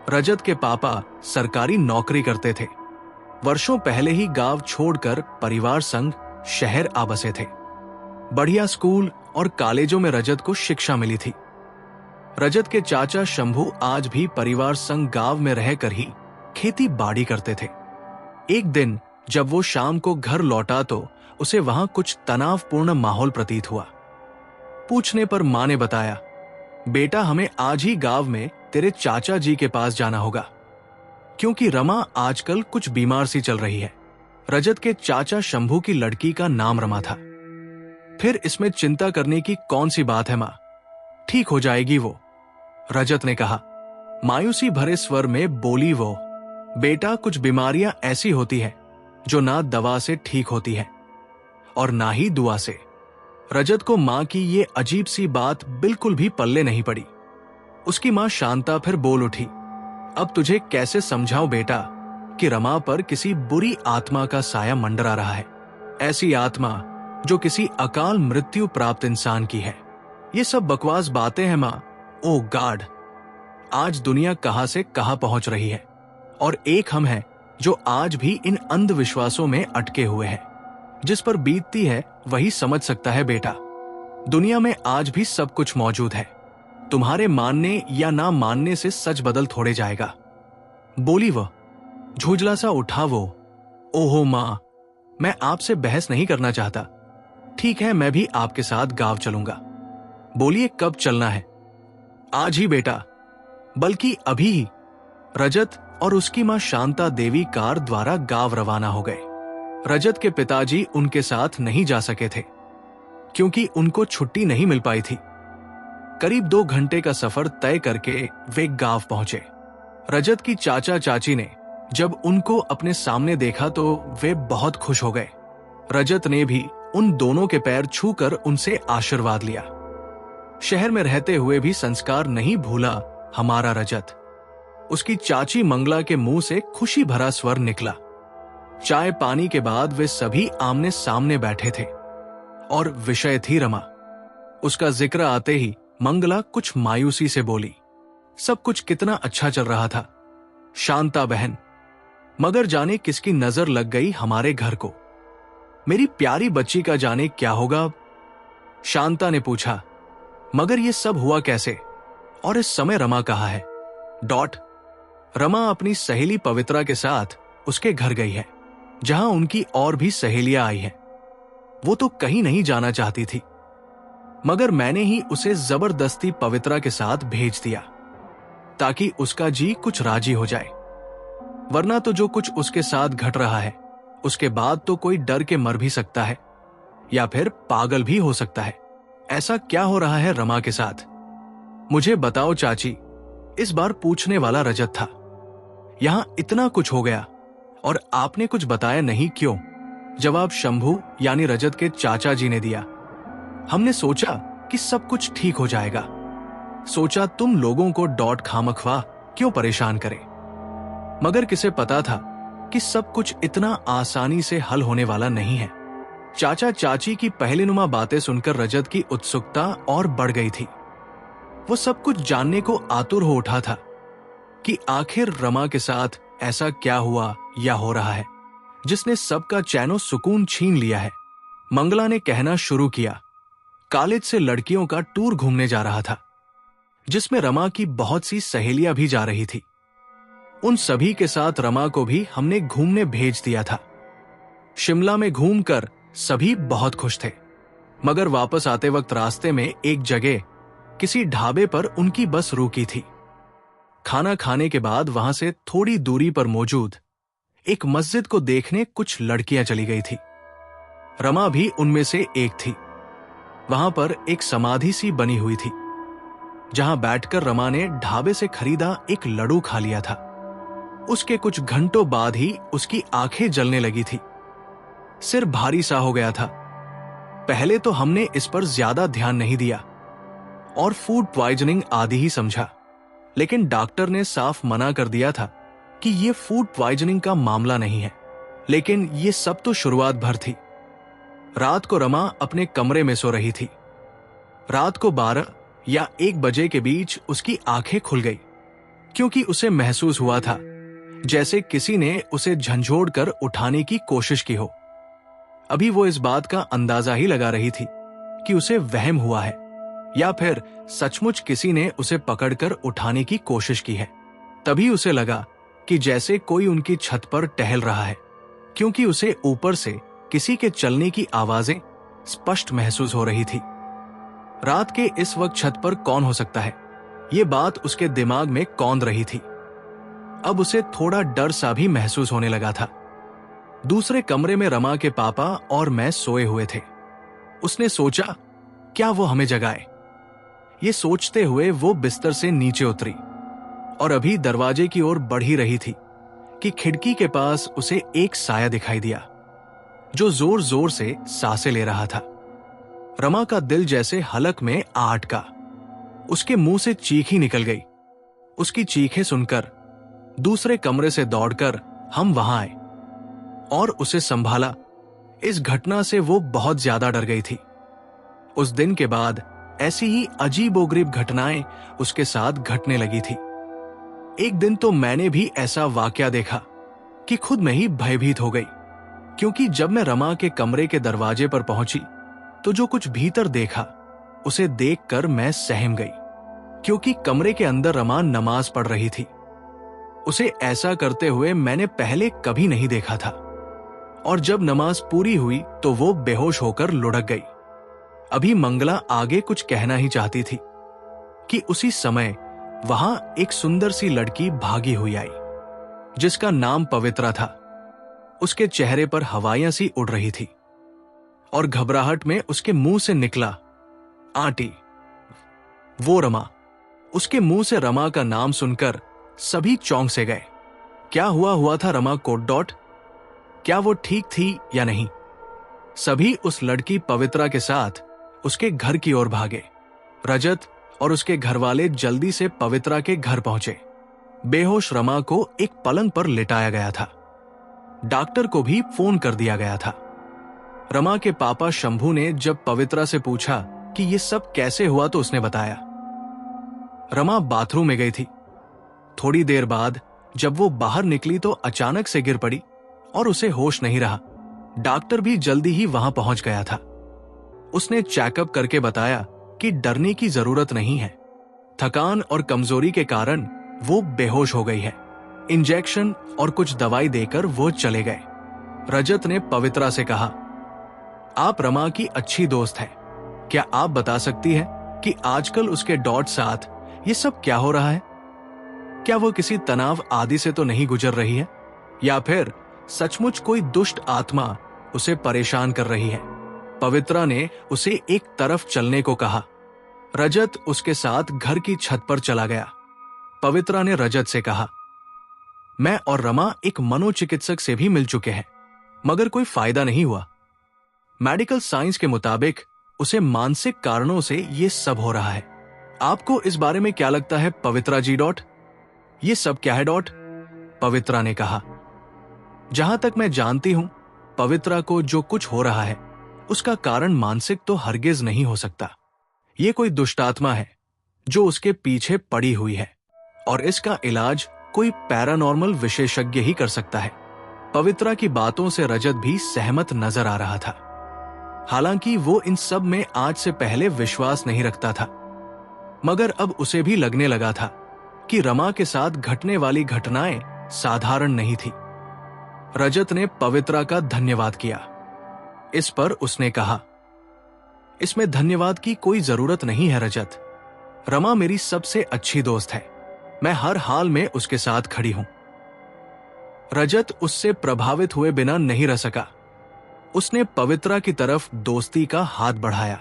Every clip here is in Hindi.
रजत के पापा सरकारी नौकरी करते थे। वर्षों पहले ही गांव छोड़कर परिवार संग शहर आ बसे थे। बढ़िया स्कूल और कॉलेजों में रजत को शिक्षा मिली थी। रजत के चाचा शंभू आज भी परिवार संग गांव में रहकर ही खेती बाड़ी करते थे। एक दिन जब वो शाम को घर लौटा तो उसे वहां कुछ तनावपूर्ण माहौल प्रतीत हुआ। पूछने पर मां ने बताया, बेटा हमें आज ही गांव में तेरे चाचा जी के पास जाना होगा, क्योंकि रमा आजकल कुछ बीमार सी चल रही है। रजत के चाचा शंभू की लड़की का नाम रमा था। फिर इसमें चिंता करने की कौन सी बात है मां, ठीक हो जाएगी वो, रजत ने कहा। मायूसी भरे स्वर में बोली वो, बेटा कुछ बीमारियां ऐसी होती है जो ना दवा से ठीक होती है और ना ही दुआ से। रजत को मां की ये अजीब सी बात बिल्कुल भी पल्ले नहीं पड़ी। उसकी मां शांता फिर बोल उठी, अब तुझे कैसे समझाऊं बेटा कि रमा पर किसी बुरी आत्मा का साया मंडरा रहा है, ऐसी आत्मा जो किसी अकाल मृत्यु प्राप्त इंसान की है। ये सब बकवास बातें हैं मां। ओ गॉड, आज दुनिया कहां से कहां पहुंच रही है और एक हम हैं जो आज भी इन अंधविश्वासों में अटके हुए हैं। जिस पर बीतती है वही समझ सकता है बेटा। दुनिया में आज भी सब कुछ मौजूद है। तुम्हारे मानने या ना मानने से सच बदल थोड़े जाएगा, बोली वह। झुंझला सा उठा वो। ओहो मां, मैं आपसे बहस नहीं करना चाहता। ठीक है, मैं भी आपके साथ गांव चलूंगा। बोलिए कब चलना है? आज ही बेटा, बल्कि अभी ही। रजत और उसकी मां शांता देवी कार द्वारा गांव रवाना हो गए। रजत के पिताजी उनके साथ नहीं जा सके थे क्योंकि उनको छुट्टी नहीं मिल पाई थी। करीब 2 घंटे का सफर तय करके वे गांव पहुंचे। रजत की चाचा चाची ने जब उनको अपने सामने देखा तो वे बहुत खुश हो गए। रजत ने भी उन दोनों के पैर छूकर उनसे आशीर्वाद लिया। शहर में रहते हुए भी संस्कार नहीं भूला हमारा रजत, उसकी चाची मंगला के मुंह से खुशी भरा स्वर निकला। चाय पानी के बाद वे सभी आमने सामने बैठे थे और विषय थी रमा। उसका जिक्र आते ही मंगला कुछ मायूसी से बोली, सब कुछ कितना अच्छा चल रहा था शांता बहन, मगर जाने किसकी नजर लग गई हमारे घर को। मेरी प्यारी बच्ची का जाने क्या होगा? शांता ने पूछा। मगर ये सब हुआ कैसे और इस समय रमा कहाँ है? रमा अपनी सहेली पवित्रा के साथ उसके घर गई है, जहां उनकी और भी सहेलियां आई हैं। वो तो कहीं नहीं जाना चाहती थी, मगर मैंने ही उसे जबरदस्ती पवित्रा के साथ भेज दिया ताकि उसका जी कुछ राजी हो जाए। वरना तो जो कुछ उसके साथ घट रहा है उसके बाद तो कोई डर के मर भी सकता है या फिर पागल भी हो सकता है। ऐसा क्या हो रहा है रमा के साथ? मुझे बताओ चाची, इस बार पूछने वाला रजत था। यहां इतना कुछ हो गया और आपने कुछ बताया नहीं क्यों? जवाब शंभू यानी रजत के चाचा जी ने दिया। हमने सोचा कि सब कुछ ठीक हो जाएगा। सोचा तुम लोगों को खामख्वाह क्यों परेशान करें। मगर किसे पता था कि सब कुछ इतना आसानी से हल होने वाला नहीं है। चाचा चाची की पहलेनुमा बातें सुनकर रजत की उत्सुकता और बढ़ गई थी। वो सब कुछ जानने को आतुर हो उठा था कि आखिर रमा के साथ ऐसा क्या हुआ या हो रहा है जिसने सबका चैनो सुकून छीन लिया है। मंगला ने कहना शुरू किया, कॉलेज से लड़कियों का टूर घूमने जा रहा था जिसमें रमा की बहुत सी सहेलियां भी जा रही थी। उन सभी के साथ रमा को भी हमने घूमने भेज दिया था। शिमला में घूमकर सभी बहुत खुश थे, मगर वापस आते वक्त रास्ते में एक जगह किसी ढाबे पर उनकी बस रुकी थी। खाना खाने के बाद वहां से थोड़ी दूरी पर मौजूद एक मस्जिद को देखने कुछ लड़कियां चली गई थी। रमा भी उनमें से एक थी। वहां पर एक समाधि सी बनी हुई थी जहां बैठकर रमा ने ढाबे से खरीदा एक लड्डू खा लिया था। उसके कुछ घंटों बाद ही उसकी आंखें जलने लगी थी। सिर भारी सा हो गया था। पहले तो हमने इस पर ज्यादा ध्यान नहीं दिया और फूड पॉइजनिंग आदि ही समझा, लेकिन डॉक्टर ने साफ मना कर दिया था कि यह फूड पॉइजनिंग का मामला नहीं है। लेकिन ये सब तो शुरुआत भर थी। रात को रमा अपने कमरे में सो रही थी। रात को 12 या 1 बजे के बीच उसकी आंखें खुल गई। क्योंकि उसे महसूस हुआ था जैसे किसी ने उसे झंझोड़ कर उठाने की कोशिश की हो। अभी वो इस बात का अंदाजा ही लगा रही थी कि उसे वहम हुआ है या फिर सचमुच किसी ने उसे पकड़कर उठाने की कोशिश की है। तभी उसे लगा कि जैसे कोई उनकी छत पर टहल रहा है, क्योंकि उसे ऊपर से किसी के चलने की आवाजें स्पष्ट महसूस हो रही थी। रात के इस वक्त छत पर कौन हो सकता है, ये बात उसके दिमाग में कौंध रही थी। अब उसे थोड़ा डर सा भी महसूस होने लगा था। दूसरे कमरे में रमा के पापा और मैं सोए हुए थे। उसने सोचा, क्या वो हमें जगाए? ये सोचते हुए वो बिस्तर से नीचे उतरी और अभी दरवाजे की ओर बढ़ ही रही थी कि खिड़की के पास उसे एक साया दिखाई दिया जो जोर जोर से सांसें ले रहा था। रमा का दिल जैसे हलक में आ अटका। उसके मुंह से चीख ही निकल गई। उसकी चीखें सुनकर दूसरे कमरे से दौड़कर हम वहां आए और उसे संभाला। इस घटना से वो बहुत ज्यादा डर गई थी। उस दिन के बाद ऐसी ही अजीबोगरीब घटनाएं उसके साथ घटने लगी थी। एक दिन तो मैंने भी ऐसा वाकया देखा कि खुद में ही भयभीत हो गई, क्योंकि जब मैं रमा के कमरे के दरवाजे पर पहुंची तो जो कुछ भीतर देखा उसे देखकर मैं सहम गई, क्योंकि कमरे के अंदर रमा नमाज पढ़ रही थी। उसे ऐसा करते हुए मैंने पहले कभी नहीं देखा था। और जब नमाज पूरी हुई तो वो बेहोश होकर लुढ़क गई। अभी मंगला आगे कुछ कहना ही चाहती थी कि उसी समय वहां एक सुंदर सी लड़की भागी हुई आई, जिसका नाम पवित्रा था। उसके चेहरे पर हवाइयां सी उड़ रही थी और घबराहट में उसके मुंह से निकला, आंटी। वो रमा। उसके मुंह से रमा का नाम सुनकर सभी चौंक से गए। क्या हुआ था रमा को? क्या वो ठीक थी या नहीं? सभी उस लड़की पवित्रा के साथ उसके घर की ओर भागे। रजत और उसके घरवाले जल्दी से पवित्रा के घर पहुंचे। बेहोश रमा को एक पलंग पर लिटाया गया था। डॉक्टर को भी फोन कर दिया गया था। रमा के पापा शंभू ने जब पवित्रा से पूछा कि ये सब कैसे हुआ तो उसने बताया, रमा बाथरूम में गई थी। थोड़ी देर बाद जब वो बाहर निकली तो अचानक से गिर पड़ी और उसे होश नहीं रहा। डॉक्टर भी जल्दी ही वहां पहुंच गया था। उसने चेकअप करके बताया कि डरने की जरूरत नहीं है। थकान और कमजोरी के कारण वो बेहोश हो गई है। इंजेक्शन और कुछ दवाई देकर वो चले गए। रजत ने पवित्रा से कहा, आप रमा की अच्छी दोस्त हैं। क्या आप बता सकती हैं कि आजकल उसके डॉट साथ ये सब क्या हो रहा है? क्या वो किसी तनाव आदि से तो नहीं गुजर रही है, या फिर सचमुच कोई दुष्ट आत्मा उसे परेशान कर रही है? पवित्रा ने उसे एक तरफ चलने को कहा। रजत उसके साथ घर की छत पर चला गया। पवित्रा ने रजत से कहा, मैं और रमा एक मनोचिकित्सक से भी मिल चुके हैं, मगर कोई फायदा नहीं हुआ। मेडिकल साइंस के मुताबिक उसे मानसिक कारणों से ये सब हो रहा है। आपको इस बारे में क्या लगता है पवित्रा जी? ये सब क्या है? पवित्रा ने कहा, जहां तक मैं जानती हूं, पवित्रा को जो कुछ हो रहा है उसका कारण मानसिक तो हरगिज नहीं हो सकता। ये कोई दुष्टात्मा है जो उसके पीछे पड़ी हुई है और इसका इलाज कोई पैरानॉर्मल विशेषज्ञ ही कर सकता है। पवित्रा की बातों से रजत भी सहमत नजर आ रहा था। हालांकि वो इन सब में आज से पहले विश्वास नहीं रखता था, मगर अब उसे भी लगने लगा था कि रमा के साथ घटने वाली घटनाएं साधारण नहीं थी। रजत ने पवित्रा का धन्यवाद किया। इस पर उसने कहा, इसमें धन्यवाद की कोई जरूरत नहीं है रजत। रमा मेरी सबसे अच्छी दोस्त है। मैं हर हाल में उसके साथ खड़ी हूं। रजत उससे प्रभावित हुए बिना नहीं रह सका। उसने पवित्रा की तरफ दोस्ती का हाथ बढ़ाया।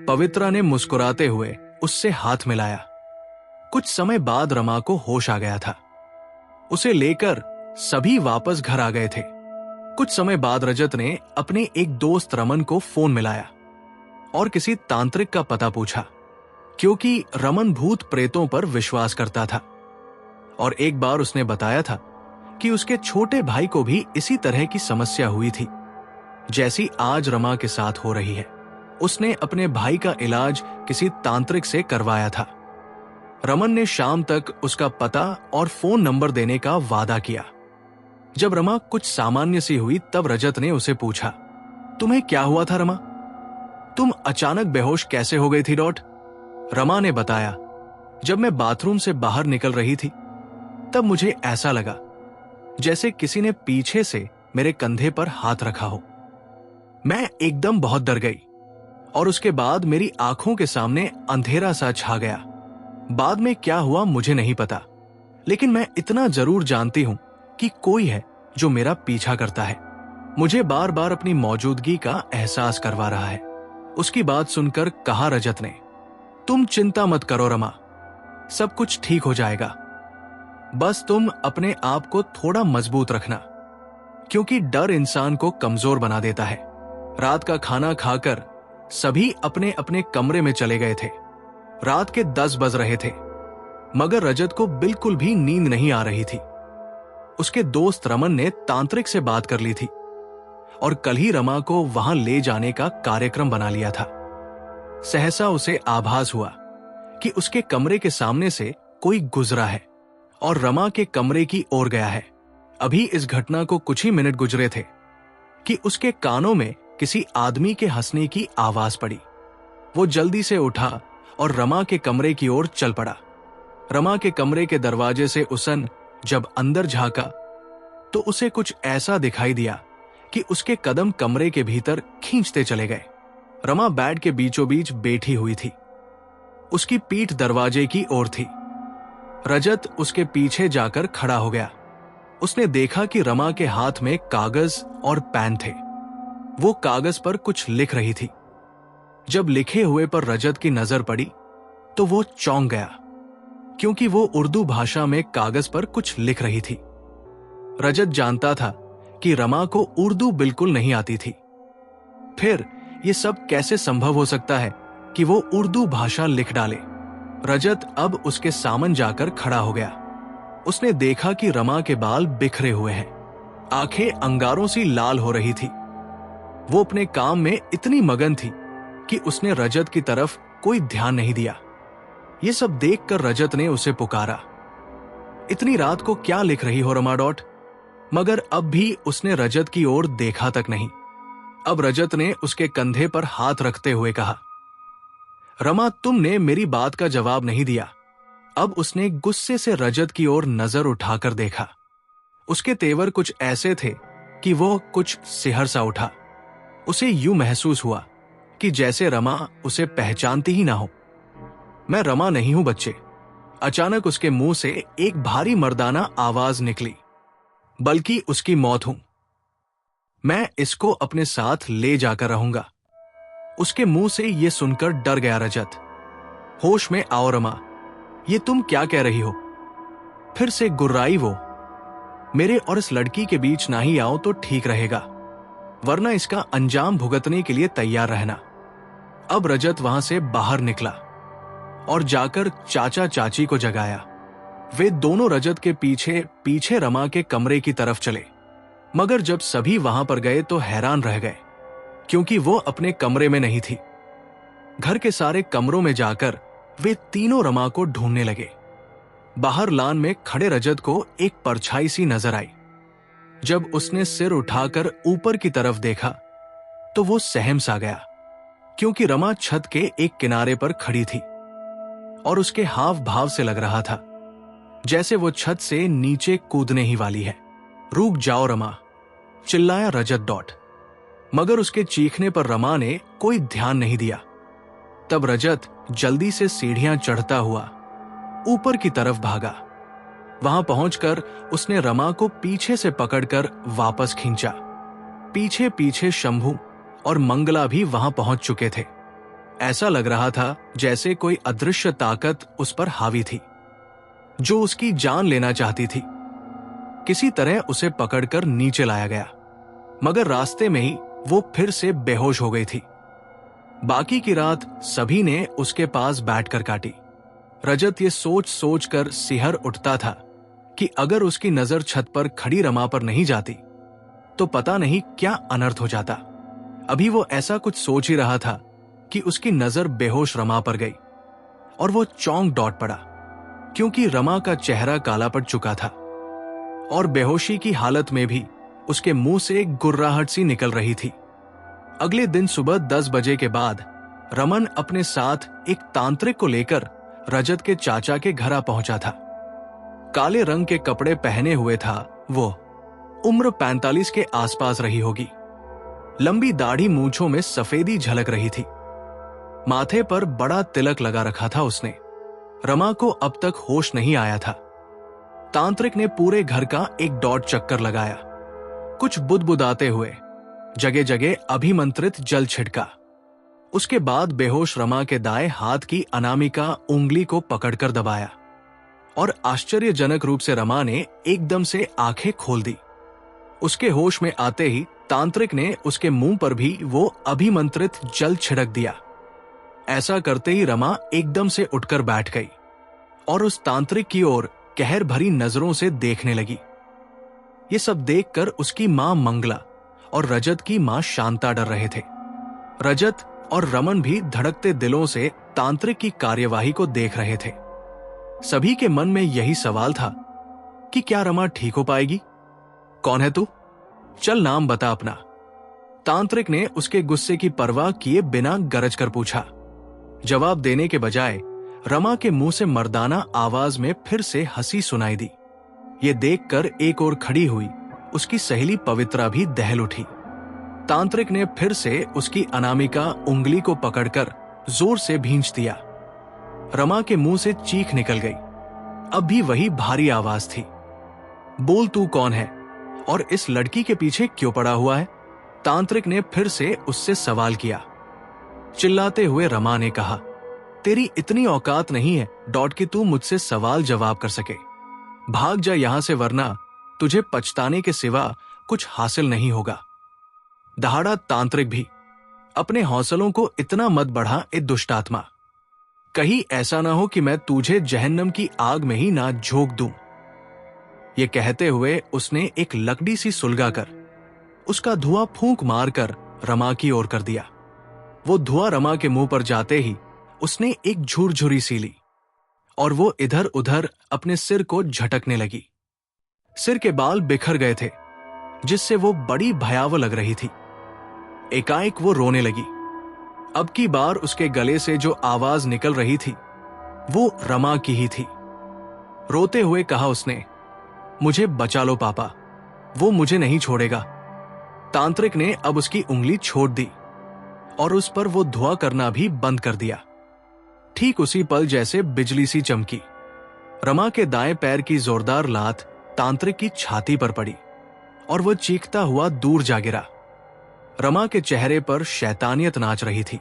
पवित्रा ने मुस्कुराते हुए उससे हाथ मिलाया। कुछ समय बाद रमा को होश आ गया था। उसे लेकर सभी वापस घर आ गए थे। कुछ समय बाद रजत ने अपने एक दोस्त रमन को फोन मिलाया और किसी तांत्रिक का पता पूछा, क्योंकि रमन भूत प्रेतों पर विश्वास करता था और एक बार उसने बताया था कि उसके छोटे भाई को भी इसी तरह की समस्या हुई थी जैसी आज रमा के साथ हो रही है। उसने अपने भाई का इलाज किसी तांत्रिक से करवाया था। रमन ने शाम तक उसका पता और फोन नंबर देने का वादा किया। जब रमा कुछ सामान्य सी हुई तब रजत ने उसे पूछा, तुम्हें क्या हुआ था रमा? तुम अचानक बेहोश कैसे हो गई थी? रमा ने बताया, जब मैं बाथरूम से बाहर निकल रही थी तब मुझे ऐसा लगा जैसे किसी ने पीछे से मेरे कंधे पर हाथ रखा हो। मैं एकदम बहुत डर गई और उसके बाद मेरी आंखों के सामने अंधेरा सा छा गया। बाद में क्या हुआ मुझे नहीं पता, लेकिन मैं इतना जरूर जानती हूं कि कोई है जो मेरा पीछा करता है, मुझे बार बार अपनी मौजूदगी का एहसास करवा रहा है। उसकी बात सुनकर कहा रजत ने, तुम चिंता मत करो रमा, सब कुछ ठीक हो जाएगा। बस तुम अपने आप को थोड़ा मजबूत रखना, क्योंकि डर इंसान को कमजोर बना देता है। रात का खाना खाकर सभी अपने अपने कमरे में चले गए थे। रात के 10 बज रहे थे, मगर रजत को बिल्कुल भी नींद नहीं आ रही थी। उसके दोस्त रमन ने तांत्रिक से बात कर ली थी और कल ही रमा को वहां ले जाने का कार्यक्रम बना लिया था। सहसा उसे आभास हुआ कि उसके कमरे के सामने से कोई गुजरा है और रमा के कमरे की ओर गया है। अभी इस घटना को कुछ ही मिनट गुजरे थे कि उसके कानों में किसी आदमी के हंसने की आवाज पड़ी। वो जल्दी से उठा और रमा के कमरे की ओर चल पड़ा। रमा के कमरे के दरवाजे से उसन जब अंदर झांका तो उसे कुछ ऐसा दिखाई दिया कि उसके कदम कमरे के भीतर खींचते चले गए। रमा बेड के बीचों बीच बैठी हुई थी, उसकी पीठ दरवाजे की ओर थी। रजत उसके पीछे जाकर खड़ा हो गया। उसने देखा कि रमा के हाथ में कागज और पेन थे। वो कागज पर कुछ लिख रही थी। जब लिखे हुए पर रजत की नजर पड़ी तो वो चौंक गया, क्योंकि वो उर्दू भाषा में कागज पर कुछ लिख रही थी। रजत जानता था कि रमा को उर्दू बिल्कुल नहीं आती थी। फिर ये सब कैसे संभव हो सकता है कि वो उर्दू भाषा लिख डाले? रजत अब उसके सामने जाकर खड़ा हो गया। उसने देखा कि रमा के बाल बिखरे हुए हैं, आंखें अंगारों सी लाल हो रही थी। वो अपने काम में इतनी मगन थी कि उसने रजत की तरफ कोई ध्यान नहीं दिया। ये सब देखकर रजत ने उसे पुकारा, इतनी रात को क्या लिख रही हो रमा? मगर अब भी उसने रजत की ओर देखा तक नहीं। अब रजत ने उसके कंधे पर हाथ रखते हुए कहा, रमा तुमने मेरी बात का जवाब नहीं दिया। अब उसने गुस्से से रजत की ओर नजर उठाकर देखा। उसके तेवर कुछ ऐसे थे कि वो कुछ सिहर सा उठा। उसे यूं महसूस हुआ कि जैसे रमा उसे पहचानती ही ना हो। मैं रमा नहीं हूं बच्चे। अचानक उसके मुंह से एक भारी मर्दाना आवाज निकली, बल्कि उसकी मौत हूं। मैं इसको अपने साथ ले जाकर रहूंगा। उसके मुंह से यह सुनकर डर गया रजत। होश में आओ रमा, ये तुम क्या कह रही हो? फिर से गुर्राई वो। मेरे और इस लड़की के बीच ना ही आओ तो ठीक रहेगा, वरना इसका अंजाम भुगतने के लिए तैयार रहना। अब रजत वहां से बाहर निकला और जाकर चाचा चाची को जगाया। वे दोनों रजत के पीछे पीछे रमा के कमरे की तरफ चले, मगर जब सभी वहां पर गए तो हैरान रह गए, क्योंकि वो अपने कमरे में नहीं थी। घर के सारे कमरों में जाकर वे तीनों रमा को ढूंढने लगे। बाहर लान में खड़े रजत को एक परछाई सी नजर आई। जब उसने सिर उठाकर ऊपर की तरफ देखा तो वो सहम सा गया, क्योंकि रमा छत के एक किनारे पर खड़ी थी और उसके हाव भाव से लग रहा था जैसे वो छत से नीचे कूदने ही वाली है। रुक जाओ रमा, चिल्लाया रजत। मगर उसके चीखने पर रमा ने कोई ध्यान नहीं दिया। तब रजत जल्दी से सीढ़ियां चढ़ता हुआ ऊपर की तरफ भागा। वहां पहुंचकर उसने रमा को पीछे से पकड़कर वापस खींचा। पीछे पीछे शंभू और मंगला भी वहां पहुंच चुके थे। ऐसा लग रहा था जैसे कोई अदृश्य ताकत उस पर हावी थी, जो उसकी जान लेना चाहती थी। किसी तरह उसे पकड़कर नीचे लाया गया, मगर रास्ते में ही वो फिर से बेहोश हो गई थी। बाकी की रात सभी ने उसके पास बैठकर काटी। रजत ये सोच सोच कर सिहर उठता था कि अगर उसकी नजर छत पर खड़ी रमा पर नहीं जाती तो पता नहीं क्या अनर्थ हो जाता। अभी वो ऐसा कुछ सोच ही रहा था कि उसकी नजर बेहोश रमा पर गई और वो चौंक दौड़ पड़ा। क्योंकि रमा का चेहरा काला पड़ चुका था और बेहोशी की हालत में भी उसके मुंह से एक गुर्राहट सी निकल रही थी। अगले दिन सुबह 10 बजे के बाद रमन अपने साथ एक तांत्रिक को लेकर रजत के चाचा के घर आ पहुंचा था। काले रंग के कपड़े पहने हुए था वो। उम्र 45 के आसपास रही होगी। लंबी दाढ़ी मूंछों में सफेदी झलक रही थी। माथे पर बड़ा तिलक लगा रखा था उसने। रमा को अब तक होश नहीं आया था। तांत्रिक ने पूरे घर का एक डॉट चक्कर लगाया, कुछ बुदबुदाते हुए जगह जगह अभिमंत्रित जल छिड़का। उसके बाद बेहोश रमा के दाएं हाथ की अनामिका उंगली को पकड़कर दबाया और आश्चर्यजनक रूप से रमा ने एकदम से आंखें खोल दी। उसके होश में आते ही तांत्रिक ने उसके मुंह पर भी वो अभिमंत्रित जल छिड़क दिया। ऐसा करते ही रमा एकदम से उठकर बैठ गई और उस तांत्रिक की ओर कहर भरी नजरों से देखने लगी। ये सब देखकर उसकी मां मंगला और रजत की मां शांता डर रहे थे। रजत और रमन भी धड़कते दिलों से तांत्रिक की कार्यवाही को देख रहे थे। सभी के मन में यही सवाल था कि क्या रमा ठीक हो पाएगी? कौन है तू? चल नाम बता अपना। तांत्रिक ने उसके गुस्से की परवाह किए बिना गरज कर पूछा। जवाब देने के बजाय रमा के मुंह से मर्दाना आवाज में फिर से हंसी सुनाई दी। ये देखकर एक और खड़ी हुई उसकी सहेली पवित्रा भी दहल उठी। तांत्रिक ने फिर से उसकी अनामिका उंगली को पकड़कर जोर से भींच दिया। रमा के मुंह से चीख निकल गई। अब भी वही भारी आवाज थी। बोल तू कौन है और इस लड़की के पीछे क्यों पड़ा हुआ है? तांत्रिक ने फिर से उससे सवाल किया। चिल्लाते हुए रमा ने कहा, तेरी इतनी औकात नहीं है डॉट कि तू मुझसे सवाल जवाब कर सके। भाग जा यहां से वरना तुझे पछताने के सिवा कुछ हासिल नहीं होगा। दहाड़ा तांत्रिक भी। अपने हौसलों को इतना मत बढ़ा ए दुष्टात्मा। कहीं ऐसा ना हो कि मैं तुझे जहन्नम की आग में ही ना झोंक दूं। ये कहते हुए उसने एक लकड़ी सी सुलगाकर उसका धुआं फूंक मारकर रमा की ओर कर दिया। वो धुआं रमा के मुंह पर जाते ही उसने एक झुरझुरी सी ली और वो इधर उधर अपने सिर को झटकने लगी। सिर के बाल बिखर गए थे जिससे वो बड़ी भयावह लग रही थी। एकाएक वो रोने लगी। अब की बार उसके गले से जो आवाज निकल रही थी वो रमा की ही थी। रोते हुए कहा उसने, मुझे बचा लो पापा, वो मुझे नहीं छोड़ेगा। तांत्रिक ने अब उसकी उंगली छोड़ दी और उस पर वो धुआं करना भी बंद कर दिया। ठीक उसी पल जैसे बिजली सी चमकी। रमा के दाएं पैर की जोरदार लात तांत्रिक की छाती पर पड़ी और वो चीखता हुआ दूर जा गिरा। रमा के चेहरे पर शैतानियत नाच रही थी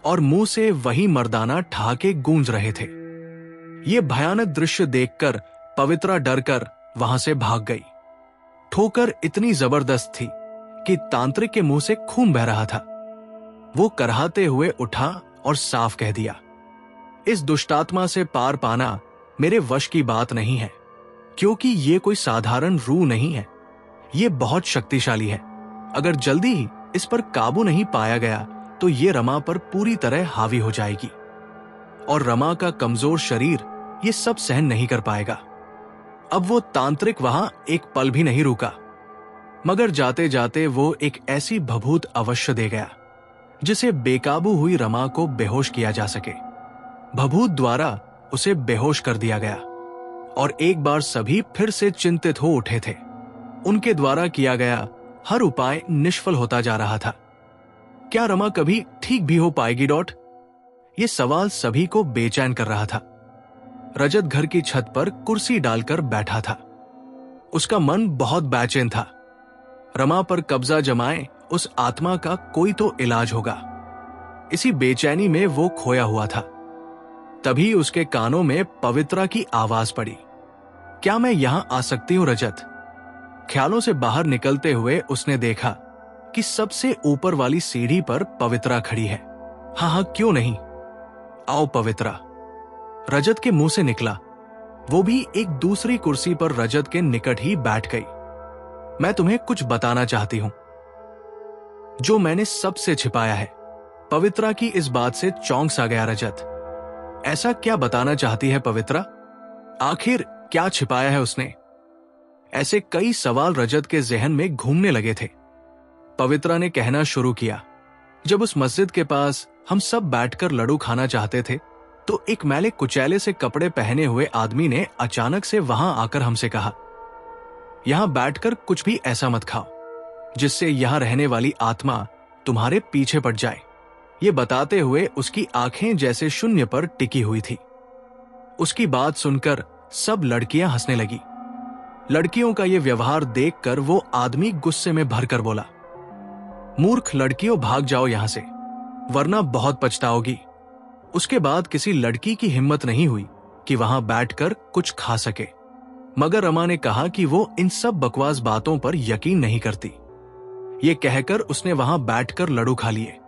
और मुंह से वही मर्दाना ठहाके गूंज रहे थे। ये भयानक दृश्य देखकर पवित्रा डरकर वहां से भाग गई। ठोकर इतनी जबरदस्त थी कि तांत्रिक के मुंह से खून बह रहा था। वो करहाते हुए उठा और साफ कह दिया, इस दुष्टात्मा से पार पाना मेरे वश की बात नहीं है, क्योंकि ये कोई साधारण रूह नहीं है। ये बहुत शक्तिशाली है। अगर जल्दी ही इस पर काबू नहीं पाया गया तो ये रमा पर पूरी तरह हावी हो जाएगी और रमा का कमजोर शरीर ये सब सहन नहीं कर पाएगा। अब वो तांत्रिक वहां एक पल भी नहीं रुका, मगर जाते जाते वो एक ऐसी भभूत अवश्य दे गया जिसे बेकाबू हुई रमा को बेहोश किया जा सके। भभूत द्वारा उसे बेहोश कर दिया गया और एक बार सभी फिर से चिंतित हो उठे थे। उनके द्वारा किया गया हर उपाय निष्फल होता जा रहा था। क्या रमा कभी ठीक भी हो पाएगी डॉट? ये सवाल सभी को बेचैन कर रहा था। रजत घर की छत पर कुर्सी डालकर बैठा था। उसका मन बहुत बेचैन था। रमा पर कब्जा जमाए उस आत्मा का कोई तो इलाज होगा। इसी बेचैनी में वो खोया हुआ था। तभी उसके कानों में पवित्रा की आवाज पड़ी, क्या मैं यहां आ सकती हूं रजत? ख्यालों से बाहर निकलते हुए उसने देखा कि सबसे ऊपर वाली सीढ़ी पर पवित्रा खड़ी है। हाँ हाँ क्यों नहीं, आओ पवित्रा, रजत के मुंह से निकला। वो भी एक दूसरी कुर्सी पर रजत के निकट ही बैठ गई। मैं तुम्हें कुछ बताना चाहती हूं जो मैंने सबसे छिपाया है। पवित्रा की इस बात से चौंक सा गया रजत। ऐसा क्या बताना चाहती है पवित्रा? आखिर क्या छिपाया है उसने? ऐसे कई सवाल रजत के जहन में घूमने लगे थे। पवित्रा ने कहना शुरू किया, जब उस मस्जिद के पास हम सब बैठकर लड्डू खाना चाहते थे तो एक मैले कुचैले से कपड़े पहने हुए आदमी ने अचानक से वहां आकर हमसे कहा, यहां बैठकर कुछ भी ऐसा मत खाओ जिससे यहां रहने वाली आत्मा तुम्हारे पीछे पड़ जाए। ये बताते हुए उसकी आंखें जैसे शून्य पर टिकी हुई थी। उसकी बात सुनकर सब लड़कियां हंसने लगी। लड़कियों का ये व्यवहार देखकर वो आदमी गुस्से में भरकर बोला, मूर्ख लड़कियों, भाग जाओ यहां से, वरना बहुत पछताओगी। उसके बाद किसी लड़की की हिम्मत नहीं हुई कि वहां बैठकर कुछ खा सके, मगर रमा ने कहा कि वो इन सब बकवास बातों पर यकीन नहीं करती। ये कहकर उसने वहां बैठकर लड्डू खा लिए।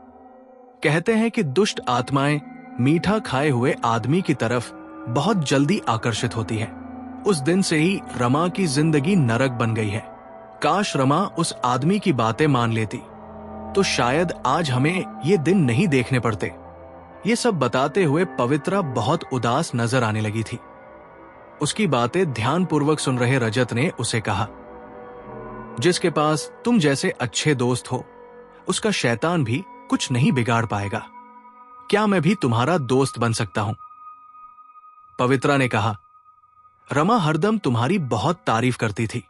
कहते हैं कि दुष्ट आत्माएं मीठा खाए हुए आदमी की तरफ बहुत जल्दी आकर्षित होती हैं। उस दिन से ही रमा की जिंदगी नरक बन गई है। काश रमा उस आदमी की बातें मान लेती तो शायद आज हमें ये दिन नहीं देखने पड़ते। ये सब बताते हुए पवित्रा बहुत उदास नजर आने लगी थी। उसकी बातें ध्यानपूर्वक सुन रहे रजत ने उसे कहा, जिसके पास तुम जैसे अच्छे दोस्त हो उसका शैतान भी कुछ नहीं बिगाड़ पाएगा। क्या मैं भी तुम्हारा दोस्त बन सकता हूं? पवित्रा ने कहा, रमा हरदम तुम्हारी बहुत तारीफ करती थी।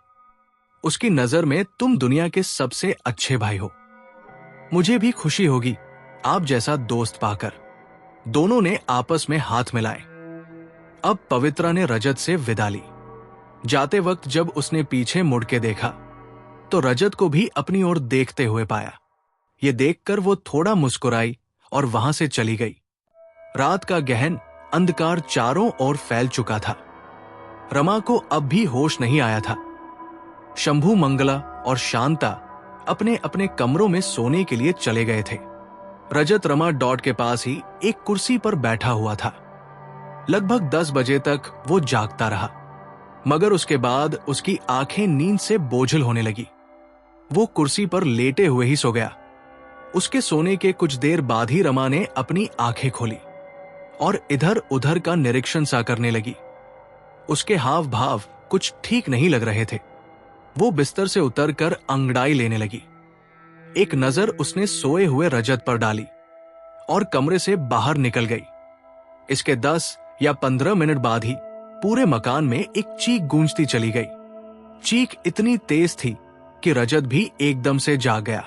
उसकी नजर में तुम दुनिया के सबसे अच्छे भाई हो। मुझे भी खुशी होगी आप जैसा दोस्त पाकर। दोनों ने आपस में हाथ मिलाए। अब पवित्रा ने रजत से विदा ली। जाते वक्त जब उसने पीछे मुड़ के देखा तो रजत को भी अपनी ओर देखते हुए पाया। ये देखकर वो थोड़ा मुस्कुराई और वहां से चली गई। रात का गहन अंधकार चारों ओर फैल चुका था। रमा को अब भी होश नहीं आया था। शंभू, मंगला और शांता अपने अपने कमरों में सोने के लिए चले गए थे। रजत रमा डॉट के पास ही एक कुर्सी पर बैठा हुआ था। लगभग 10 बजे तक वो जागता रहा, मगर उसके बाद उसकी आंखें नींद से बोझिल होने लगी। वो कुर्सी पर लेटे हुए ही सो गया। उसके सोने के कुछ देर बाद ही रमा ने अपनी आंखें खोली और इधर उधर का निरीक्षण सा करने लगी। उसके हाव भाव कुछ ठीक नहीं लग रहे थे। वो बिस्तर से उतरकर अंगड़ाई लेने लगी। एक नजर उसने सोए हुए रजत पर डाली और कमरे से बाहर निकल गई। इसके 10 या 15 मिनट बाद ही पूरे मकान में एक चीख गूंजती चली गई। चीख इतनी तेज थी कि रजत भी एकदम से जाग गया।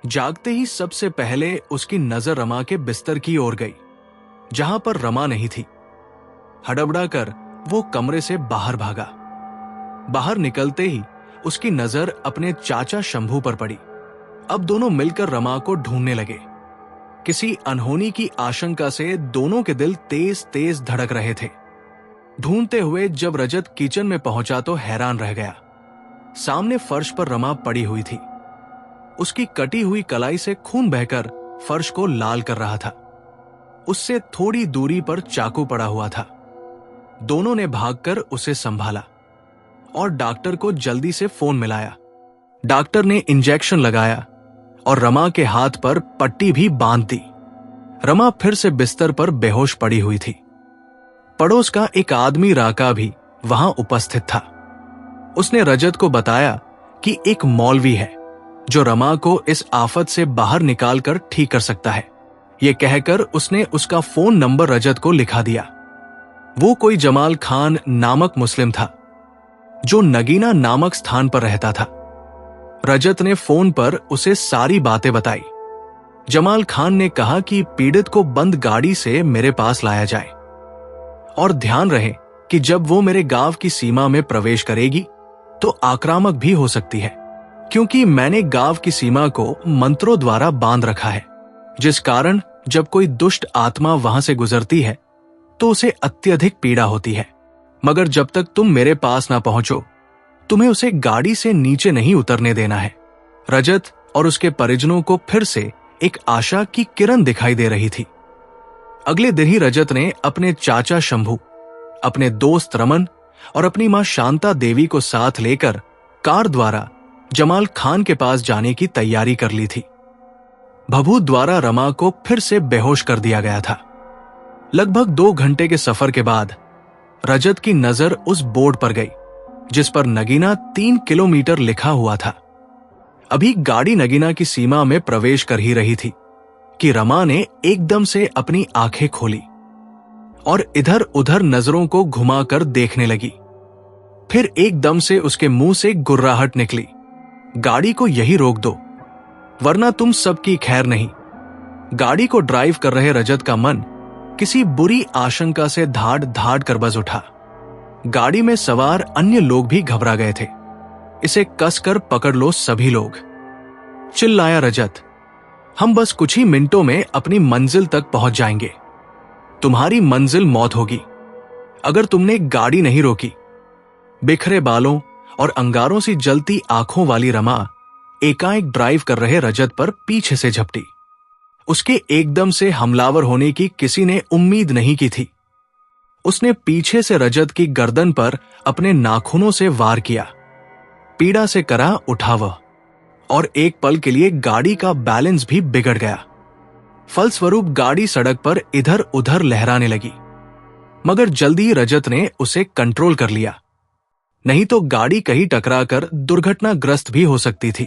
जागते ही सबसे पहले उसकी नजर रमा के बिस्तर की ओर गई, जहां पर रमा नहीं थी। हड़बड़ा कर वो कमरे से बाहर भागा। बाहर निकलते ही उसकी नजर अपने चाचा शंभू पर पड़ी। अब दोनों मिलकर रमा को ढूंढने लगे। किसी अनहोनी की आशंका से दोनों के दिल तेज तेज धड़क रहे थे। ढूंढते हुए जब रजत किचन में पहुंचा तो हैरान रह गया। सामने फर्श पर रमा पड़ी हुई थी। उसकी कटी हुई कलाई से खून बहकर फर्श को लाल कर रहा था। उससे थोड़ी दूरी पर चाकू पड़ा हुआ था। दोनों ने भागकर उसे संभाला और डॉक्टर को जल्दी से फोन मिलाया। डॉक्टर ने इंजेक्शन लगाया और रमा के हाथ पर पट्टी भी बांध दी। रमा फिर से बिस्तर पर बेहोश पड़ी हुई थी। पड़ोस का एक आदमी राका भी वहां उपस्थित था। उसने रजत को बताया कि एक मौलवी है जो रमा को इस आफत से बाहर निकालकर ठीक कर सकता है। यह कहकर उसने उसका फोन नंबर रजत को लिखा दिया। वो कोई जमाल खान नामक मुस्लिम था जो नगीना नामक स्थान पर रहता था। रजत ने फोन पर उसे सारी बातें बताई। जमाल खान ने कहा कि पीड़ित को बंद गाड़ी से मेरे पास लाया जाए और ध्यान रहे कि जब वो मेरे गांव की सीमा में प्रवेश करेगी तो आक्रामक भी हो सकती है, क्योंकि मैंने गांव की सीमा को मंत्रों द्वारा बांध रखा है, जिस कारण जब कोई दुष्ट आत्मा वहां से गुजरती है तो उसे अत्यधिक पीड़ा होती है। मगर जब तक तुम मेरे पास ना पहुंचो तुम्हें उसे गाड़ी से नीचे नहीं उतरने देना है। रजत और उसके परिजनों को फिर से एक आशा की किरण दिखाई दे रही थी। अगले दिन ही रजत ने अपने चाचा शंभू, अपने दोस्त रमन और अपनी मां शांता देवी को साथ लेकर कार द्वारा जमाल खान के पास जाने की तैयारी कर ली थी। भभूत द्वारा रमा को फिर से बेहोश कर दिया गया था। लगभग 2 घंटे के सफर के बाद रजत की नजर उस बोर्ड पर गई जिस पर नगीना 3 किलोमीटर लिखा हुआ था। अभी गाड़ी नगीना की सीमा में प्रवेश कर ही रही थी कि रमा ने एकदम से अपनी आंखें खोली और इधर उधर नजरों को घुमाकर देखने लगी। फिर एकदम से उसके मुंह से गुर्राहट निकली, गाड़ी को यही रोक दो वरना तुम सबकी खैर नहीं। गाड़ी को ड्राइव कर रहे रजत का मन किसी बुरी आशंका से धाड़ धाड़ कर बज उठा। गाड़ी में सवार अन्य लोग भी घबरा गए थे। इसे कसकर पकड़ लो सभी लोग, चिल्लाया रजत। हम बस कुछ ही मिनटों में अपनी मंजिल तक पहुंच जाएंगे। तुम्हारी मंजिल मौत होगी अगर तुमने गाड़ी नहीं रोकी। बिखरे बालों और अंगारों सी जलती आंखों वाली रमा एकाएक ड्राइव कर रहे रजत पर पीछे से झपटी। उसके एकदम से हमलावर होने की किसी ने उम्मीद नहीं की थी। उसने पीछे से रजत की गर्दन पर अपने नाखूनों से वार किया। पीड़ा से करा उठा वह, और एक पल के लिए गाड़ी का बैलेंस भी बिगड़ गया। फलस्वरूप गाड़ी सड़क पर इधर उधर लहराने लगी, मगर जल्दी ही रजत ने उसे कंट्रोल कर लिया, नहीं तो गाड़ी कहीं टकराकर दुर्घटनाग्रस्त भी हो सकती थी।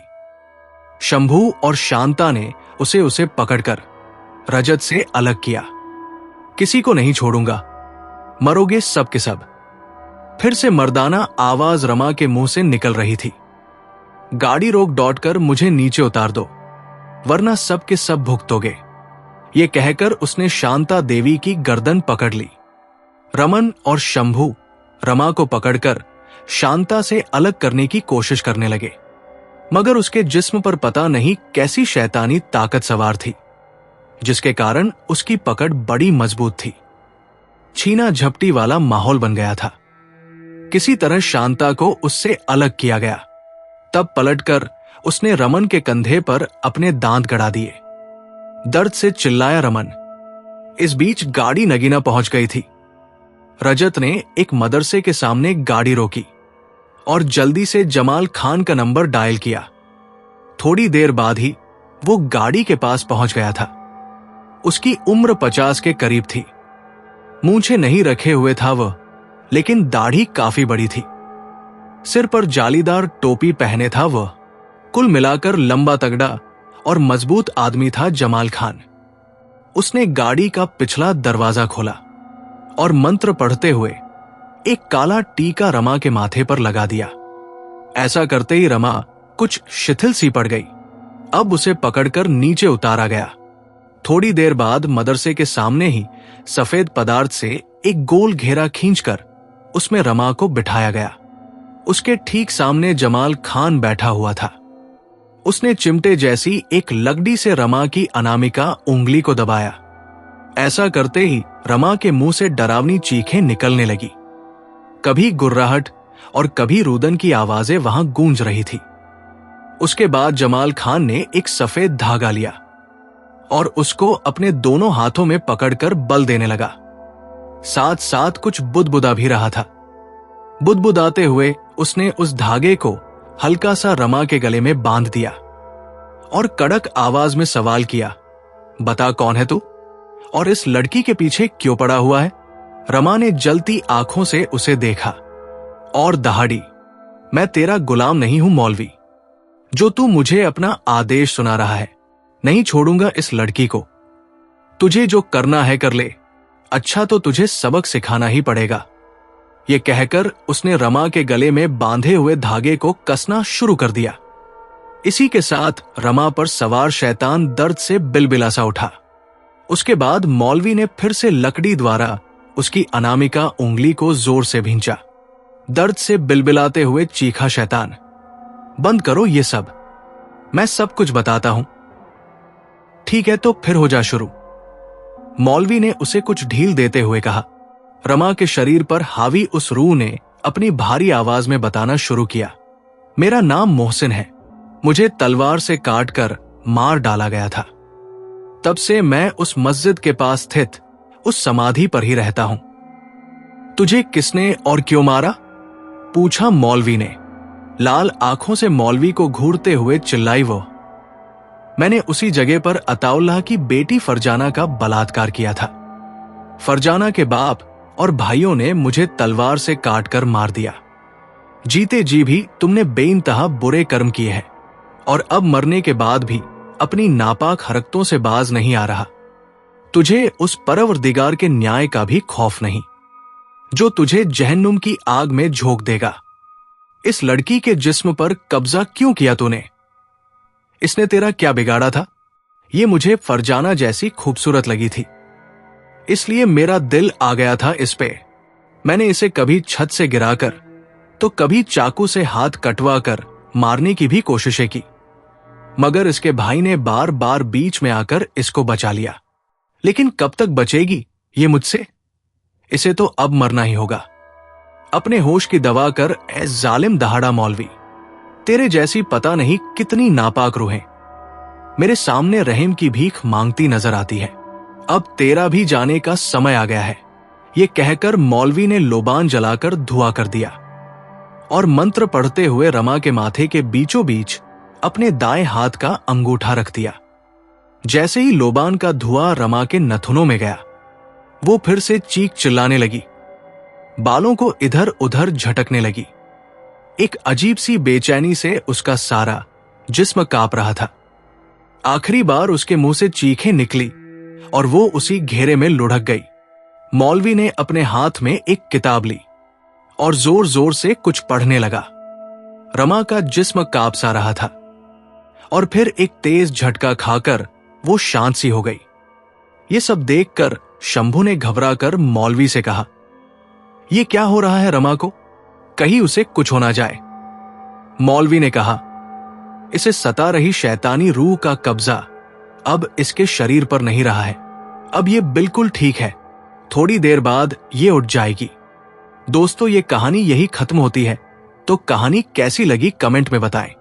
शंभू और शांता ने उसे पकड़कर रजत से अलग किया। किसी को नहीं छोड़ूंगा, मरोगे सब के सब। फिर से मर्दाना आवाज रमा के मुंह से निकल रही थी। गाड़ी रोक दौड़ कर मुझे नीचे उतार दो वरना सब के सब भुगतोगे। ये कहकर उसने शांता देवी की गर्दन पकड़ ली। रमन और शंभू रमा को पकड़कर शांता से अलग करने की कोशिश करने लगे, मगर उसके जिस्म पर पता नहीं कैसी शैतानी ताकत सवार थी जिसके कारण उसकी पकड़ बड़ी मजबूत थी। छीना झपटी वाला माहौल बन गया था। किसी तरह शांता को उससे अलग किया गया। तब पलटकर उसने रमन के कंधे पर अपने दांत गड़ा दिए। दर्द से चिल्लाया रमन। इस बीच गाड़ी नगीना पहुंच गई थी। रजत ने एक मदरसे के सामने गाड़ी रोकी और जल्दी से जमाल खान का नंबर डायल किया। थोड़ी देर बाद ही वो गाड़ी के पास पहुंच गया था। उसकी उम्र 50 के करीब थी। मूंछें नहीं रखे हुए था वह, लेकिन दाढ़ी काफी बड़ी थी। सिर पर जालीदार टोपी पहने था वह। कुल मिलाकर लंबा तगड़ा और मजबूत आदमी था जमाल खान। उसने गाड़ी का पिछला दरवाजा खोला और मंत्र पढ़ते हुए एक काला टीका रमा के माथे पर लगा दिया। ऐसा करते ही रमा कुछ शिथिल सी पड़ गई। अब उसे पकड़कर नीचे उतारा गया। थोड़ी देर बाद मदरसे के सामने ही सफेद पदार्थ से एक गोल घेरा खींचकर उसमें रमा को बिठाया गया। उसके ठीक सामने जमाल खान बैठा हुआ था। उसने चिमटे जैसी एक लगड़ी से रमा की अनामिका उंगली को दबाया। ऐसा करते ही रमा के मुंह से डरावनी चीखें निकलने लगी। कभी गुर्राहट और कभी रुदन की आवाजें वहां गूंज रही थी। उसके बाद जमाल खान ने एक सफेद धागा लिया और उसको अपने दोनों हाथों में पकड़कर बल देने लगा। साथ साथ कुछ बुदबुदा भी रहा था। बुदबुदाते हुए उसने उस धागे को हल्का सा रमा के गले में बांध दिया और कड़क आवाज में सवाल किया, बता कौन है तू और इस लड़की के पीछे क्यों पड़ा हुआ है? रमा ने जलती आंखों से उसे देखा और दहाड़ी, मैं तेरा गुलाम नहीं हूं मौलवी, जो तू मुझे अपना आदेश सुना रहा है। नहीं छोड़ूंगा इस लड़की को। तुझे जो करना है कर ले, अच्छा तो तुझे सबक सिखाना ही पड़ेगा। ये कहकर उसने रमा के गले में बांधे हुए धागे को कसना शुरू कर दिया। इसी के साथ रमा पर सवार शैतान दर्द से बिलबिला सा उठा। उसके बाद मौलवी ने फिर से लकड़ी द्वारा उसकी अनामिका उंगली को जोर से भींचा। दर्द से बिलबिलाते हुए चीखा शैतान, बंद करो ये सब, मैं सब कुछ बताता हूं। ठीक है तो फिर हो जा शुरू। मौलवी ने उसे कुछ ढील देते हुए कहा। रमा के शरीर पर हावी उस रूह ने अपनी भारी आवाज में बताना शुरू किया, मेरा नाम मोहसिन है, मुझे तलवार से काटकर मार डाला गया था। तब से मैं उस मस्जिद के पास स्थित उस समाधि पर ही रहता हूं। तुझे किसने और क्यों मारा? पूछा मौलवी ने। लाल आंखों से मौलवी को घूरते हुए चिल्लाई वो, मैंने उसी जगह पर अताउल्लाह की बेटी फरजाना का बलात्कार किया था। फरजाना के बाप और भाइयों ने मुझे तलवार से काट कर मार दिया। जीते जी भी तुमने बेइंतहा बुरे कर्म किए हैं और अब मरने के बाद भी अपनी नापाक हरकतों से बाज नहीं आ रहा। तुझे उस परवरदिगार के न्याय का भी खौफ नहीं जो तुझे जहन्नुम की आग में झोंक देगा। इस लड़की के जिस्म पर कब्जा क्यों किया तूने? इसने तेरा क्या बिगाड़ा था? ये मुझे फरजाना जैसी खूबसूरत लगी थी, इसलिए मेरा दिल आ गया था इस पे। मैंने इसे कभी छत से गिराकर तो कभी चाकू से हाथ कटवा कर मारने की भी कोशिशें की, मगर इसके भाई ने बार बार बीच में आकर इसको बचा लिया। लेकिन कब तक बचेगी ये मुझसे? इसे तो अब मरना ही होगा। अपने होश की दवा कर ए जालिम दहाड़ा मौलवी। तेरे जैसी पता नहीं कितनी नापाक रूहें मेरे सामने रहम की भीख मांगती नजर आती है। अब तेरा भी जाने का समय आ गया है। ये कहकर मौलवी ने लोबान जलाकर धुआं कर दिया और मंत्र पढ़ते हुए रमा के माथे के बीचों बीच अपने दाएं हाथ का अंगूठा रख दिया। जैसे ही लोबान का धुआं रमा के नथुनों में गया, वो फिर से चीख चिल्लाने लगी, बालों को इधर उधर झटकने लगी। एक अजीब सी बेचैनी से उसका सारा जिस्म कांप रहा था। आखिरी बार उसके मुंह से चीखें निकली और वो उसी घेरे में लुढ़क गई। मौलवी ने अपने हाथ में एक किताब ली और जोर जोर से कुछ पढ़ने लगा। रमा का जिस्म कांप सा रहा था और फिर एक तेज झटका खाकर वो शांत सी हो गई। ये सब देखकर शंभू ने घबराकर मौलवी से कहा, ये क्या हो रहा है रमा को? कहीं उसे कुछ हो ना जाए। मौलवी ने कहा, इसे सता रही शैतानी रूह का कब्जा अब इसके शरीर पर नहीं रहा है। अब ये बिल्कुल ठीक है। थोड़ी देर बाद ये उठ जाएगी। दोस्तों, ये कहानी यही खत्म होती है। तो कहानी कैसी लगी कमेंट में बताएं।